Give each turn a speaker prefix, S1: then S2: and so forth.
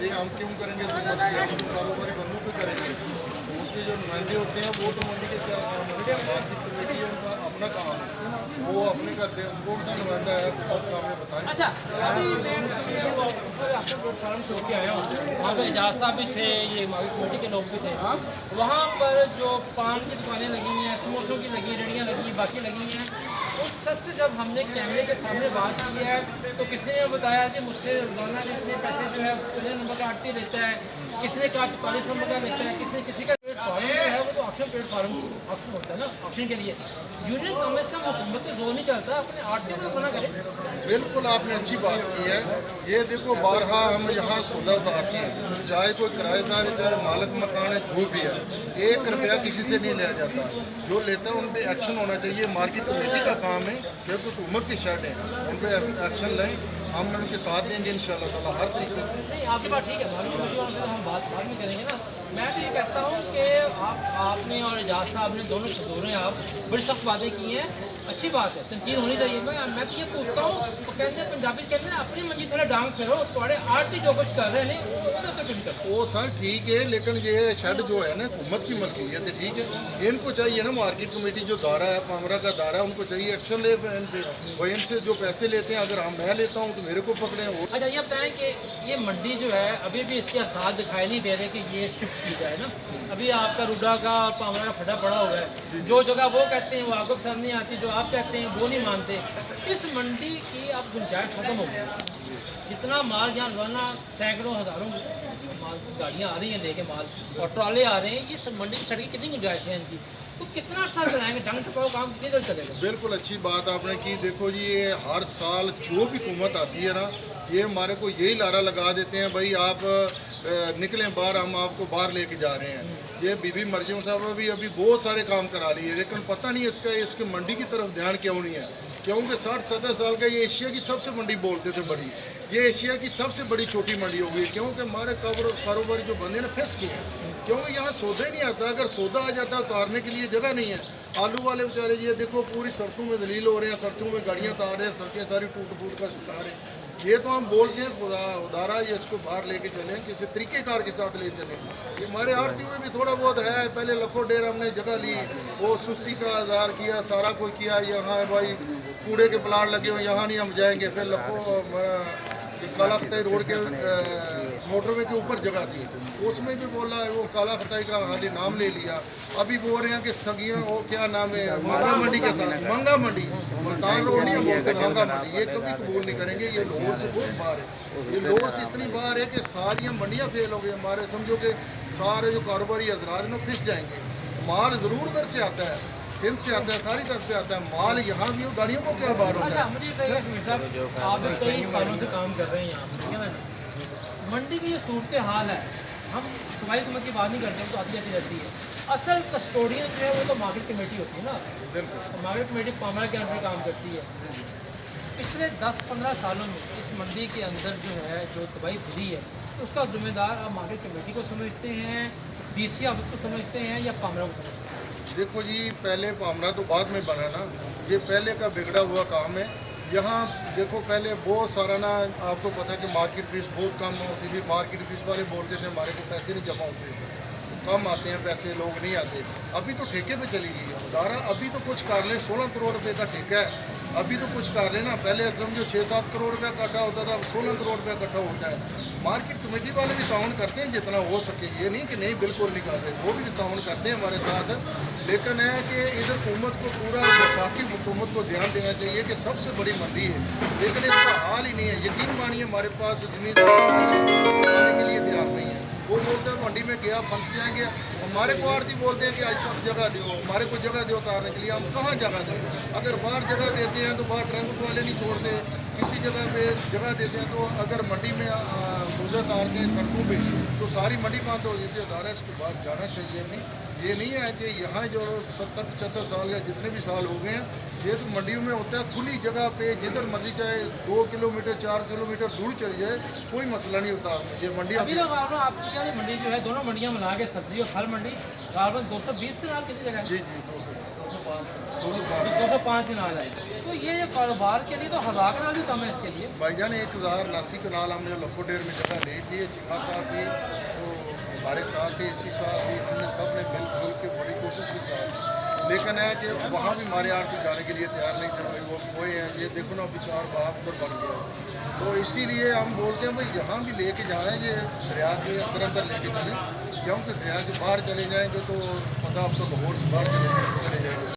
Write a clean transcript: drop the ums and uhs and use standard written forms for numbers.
S1: ये हम क्यों करेंगे, हम तो कारोबारी बंदों पे करेंगे। उनके जो नुमाइंदे होते हैं वो तो मंडी के क्या काम है, मार्केट कमेटी है उनका अपना काम है, वो अपने करते हैं। कौन सा नुमाइंदा है बहुत काम है बताएं।
S2: अच्छा, अभी मैं आपने प्लेटफार्म से होके आया हूँ, वहाँ पे एजाज साहब भी थे, ये मार्केट कमेटी के लोग भी थे। वहाँ पर जो पान की दुकानें लगी हैं, समोसों की लगी, रेड़ियाँ लगी, बाकी लगी हैं, उस सबसे जब हमने कैमरे के सामने बात की है तो किसी ने बताया कि मुझसे रोजाना इतने पैसे जो है 15 नंबर का आरटी लेता है, किसी ने कहा 44 नंबर का लेता है, किसी ने किसी का प्लेटफार्म जो है वो तो ऑप्शन प्लेटफार्म ऑप्शन होता है ना, ऑप्शन के लिए यूनियन कांग्रेस का हुकूमत पे जोर नहीं चलता, अपने आरटी को मना करे।
S1: बिल्कुल आपने अच्छी बात की है। ये देखो बारहा हम यहाँ सौदा उतारते हैं, चाहे कोई किराएदार है चाहे मालिक मकान है जो भी है, 1 रुपया किसी से नहीं लिया जाता। जो लेता है उन पर एक्शन होना चाहिए, मार्केट कमेटी का काम है, क्योंकि हुकूमत की शर्ट है, उन पर एक्शन लें। हम उनके साथ देंगे इंशाल्लाह ताला हर तरीके से।
S2: नहीं आपकी बात ठीक है, हम बात बाद में करेंगे ना। मैं तो ये कहता हूँ कि आपने और एजाज साहब ने दोनों आप बड़ी सख्त बातें की हैं, अच्छी बात है, तनकीद होनी चाहिए। मैं तो ये पूछता हूँ, तो कहते हैं पंजाबी कहते हैं अपनी मंजी थोड़ा डांग फिरो, थोड़े आरती जो कुछ कर रहे हैं
S1: वो सर ठीक है, लेकिन ये शेड जो है ना हुकूमत की मलकियत है, ठीक है। इनको चाहिए ना मार्केट कमेटी जो दायरा है, पामरा का दायरा है, उनको चाहिए एक्शन ले इन पे। वो इनसे जो पैसे लेते हैं, अगर मैं लेता हूँ तो मेरे को पकड़े वो।
S2: अच्छा ये बताएं कि ये मंडी जो है अभी भी इसके आसार दिखाई नहीं दे रहे कि ये शिफ्ट की जाए ना। अभी आपका रुडा का और पामरा का फटा पड़ा हुआ है, जो जगह वो कहते हैं वो आपको पसंद नहीं आती, जो आप कहते हैं वो नहीं मानते। इस मंडी की अब गुंजाइश खत्म हो गई, जितना माल यहाँ रोजाना सैकड़ों हज़ारों माल गाड़ियाँ आ रही हैं लेके माल और ट्राले आ रहे हैं, इस मंडी की सड़क कितनी गुंजाइश है इनकी, तो कितना अर्सा चलाएंगे, ढंग टपाओ काम कितनी देर चलेगा।
S1: बिल्कुल अच्छी बात आपने की। देखो जी ये हर साल जो भी हुकूमत आती है ना, ये हमारे को यही लारा लगा देते हैं, भाई आप निकलें बाहर, हम आपको बाहर लेके जा रहे हैं। ये बीबी मर्जियों साहब अभी बहुत सारे काम करा लिए, लेकिन पता नहीं इसके मंडी की तरफ ध्यान क्यों नहीं है। क्योंकि 60-70 साल का ये एशिया की सबसे मंडी बोलते थे बड़ी, ये एशिया की सबसे बड़ी छोटी मंडी हो गई। क्योंकि हमारे कारोबारी जो बंदे ना फिस गए हैं, क्योंकि यहाँ सौदा ही नहीं आता। अगर सौदा आ जाता है उतारने के लिए जगह नहीं है। आलू वाले बेचारे ये देखो पूरी सड़कों में दलील हो रहे हैं, सड़कों में गाड़ियाँ उतार रहे हैं, सड़कें सारी टूट फूट कर शिकार हैं। ये तो हम बोलते हैं खुदा उदारा ये इसको बाहर लेके चलें, किसी तरीक़ेकार के साथ ले चलें। ये हमारे आरती में भी थोड़ा बहुत है, पहले लखों डेर हमने जगह ली, वो सुस्ती का आधार किया, सारा कुछ किया। यहाँ भाई कूड़े के प्लाट लगे हुए, यहाँ नहीं हम जाएंगे। फिर लखों काला खताई रोड के मोटरवे के ऊपर जगह थी, उसमें भी बोला है वो काला खताई का खाली नाम ले लिया। अभी बोल रहे हैं कि सगियाँ वो क्या नाम है, मंगा मंडी के साथ, मंगा मंडी मुल्तान रोड नहीं बोलते, मंगा मंडी। ये कभी कबूल नहीं करेंगे, ये लाहौर से बहुत बाहर है। ये लाहौर से इतनी बाहर है कि सारी मंडियाँ फेल हो गई हमारे। समझो कि सारे जो कारोबारी हजरात में फिस जाएंगे। माल ज़रूर उधर से आता है, सिंध से आता है, सारी तरफ से आता है माल, यहाँ भी हो, गाड़ियों को क्या बाहर होता है।
S2: मुझे साहब आप कई सालों से काम कर रहे हैं यहाँ, ठीक है ना। मंडी की जो सूरत हाल है, हम सूबाई हुकूमत की बात नहीं करते, तो आती रहती है। असल कस्टोडियन जो है वो तो मार्केट कमेटी होती है ना, तो मार्केट कमेटी पामरा के अंदर काम करती है। पिछले 10-15 सालों में इस मंडी के अंदर जो है जो तबाही हुई है, तो उसका जिम्मेदार आप मार्केट कमेटी को समझते हैं, BC ऑफिस को समझते हैं, या पामरा को समझते हैं?
S1: देखो जी पहले पामरा तो बाद में बना ना, ये पहले का बिगड़ा हुआ काम है। यहाँ देखो पहले बहुत सारा ना, आपको पता है कि मार्केट फीस बहुत कम होती थी। मार्केट फीस वाले बोलते थे हमारे को पैसे नहीं जमा होते, कम आते हैं पैसे, लोग नहीं आते। अभी तो ठेके पे चली गई है दारा, अभी तो कुछ कर लें, 16 करोड़ रुपये का ठेका है, अभी तो कुछ कर लेना। पहले समझो 6-7 करोड़ रुपया इकट्ठा होता था, अब 16 करोड़ रुपया इकट्ठा होता है। मार्केट कमेटी वाले भी ताउन करते हैं जितना हो सके, ये नहीं कि नहीं बिल्कुल नहीं कर रहे, वो भी ताउन करते हैं हमारे साथ। लेकिन है कि इधर हुकूमत को पूरा वफाकी हुकूमत को ध्यान देना चाहिए कि सबसे बड़ी मंडी है, लेकिन इसका हाल ही नहीं है। यकीन मानिए हमारे पास ज़मीन आने के लिए तैयार नहीं है। वो बोलते हैं मंडी में गया फंस जाएंगे, हमारे को आरती बोलते हैं कि आज सब जगह दो, हमारे को जगह दो उतारने के लिए। हम कहाँ जगह दें? अगर बाहर जगह देते हैं तो बाहर ट्रैफिक वाले नहीं छोड़ते, किसी जगह पे जगह देते हैं तो अगर मंडी में सौदा उतारते हैं सड़कों पे तो सारी मंडी बंद हो जाती है। दायरा इसके बाद जाना चाहिए। नहीं ये नहीं है कि यहाँ जो 70-75 साल या जितने भी साल हो गए हैं, ये तो मंडियों में होता है खुली जगह पे, जिधर मर्जी चाहे 2 किलोमीटर 4 किलोमीटर दूर चली जाए, कोई मसला नहीं होता। ये मंडियाँ
S2: आपकी मंडी जो है, दोनों मंडियाँ मिला के सब्जी और फल मंडी 220 के साथ कितनी जगह?
S1: जी 200
S2: 205 कनाल है। तो ये कारोबार के लिए तो 1000 कनाल भी कम है इसके लिए।
S1: भाईजान 1089 कनाल हमने लखो डेर में जगह ली थी, चीमा साहब भी तो हमारे साथ थे, इसी साहब भी, हमने सब ने मिलजुल के बड़ी कोशिश के साथ, लेकिन है कि वहाँ भी हमारे आड़ती जाने के लिए तैयार नहीं थे भाई, वो खोए हैं, ये देखो ना बेचार बाप पर बन गया। तो इसीलिए हम बोलते हैं भाई जहाँ भी लेके जा रहे हैं ये दरिया के अंदर लेके चलें, क्योंकि दरिया के बाहर चले जाएंगे तो पता अब तो लाहौर से बाहर चले जाएंगे।